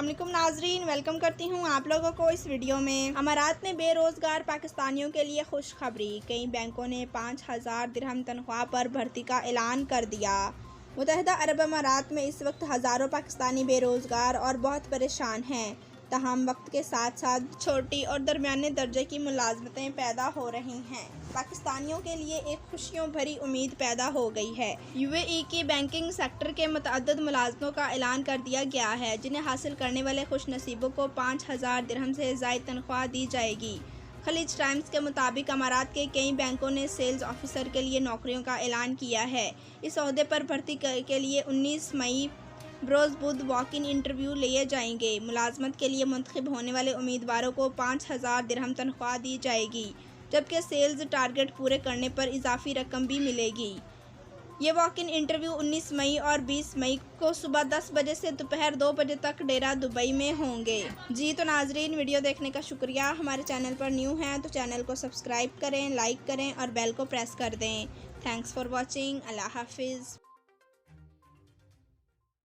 अस्सलाम वालेकुम नाजरीन, वेलकम करती हूँ आप लोगों को इस वीडियो में। अमारात में बेरोज़गार पाकिस्तानियों के लिए खुशखबरी। कई बैंकों ने 5000 दिरहम तनख्वाह पर भर्ती का ऐलान कर दिया। मुत्तहिदा अरब अमारात में इस वक्त हज़ारों पाकिस्तानी बेरोज़गार और बहुत परेशान हैं। तहम वक्त के साथ साथ छोटी और दरमियाने दर्जे की मुलाजमतें पैदा हो रही हैं। पाकिस्तानियों के लिए एक खुशियों भरी उम्मीद पैदा हो गई है। यूएई के बैंकिंग सेक्टर के मुतअद्दिद मुलाजमतों का ऐलान कर दिया गया है, जिन्हें हासिल करने वाले खुश नसीबों को 5000 दिरहम से ज़ायद तनख्वाह दी जाएगी। खलीज टाइम्स के मुताबिक अमारात के कई बैंकों ने सेल्स ऑफिसर के लिए नौकरियों का ऐलान किया है। इस ओहदे पर भर्ती के लिए 19 मई बरोज़ बुध वॉक इन इंटरव्यू लिए जाएंगे। मुलाजमत के लिए मुंतखब होने वाले उम्मीदवारों को 5000 दिरहम तनख्वाह दी जाएगी, जबकि सेल्स टारगेट पूरे करने पर इजाफी रकम भी मिलेगी। ये वॉक इन इंटरव्यू 19 मई और 20 मई को सुबह 10 बजे से दोपहर 2 बजे तक डेरा दुबई में होंगे। जी तो नाजरीन, वीडियो देखने का शुक्रिया। हमारे चैनल पर न्यू हैं तो चैनल को सब्सक्राइब करें, लाइक करें और बेल को प्रेस कर दें। Thanks for watching. अल्लाह हाफिज़।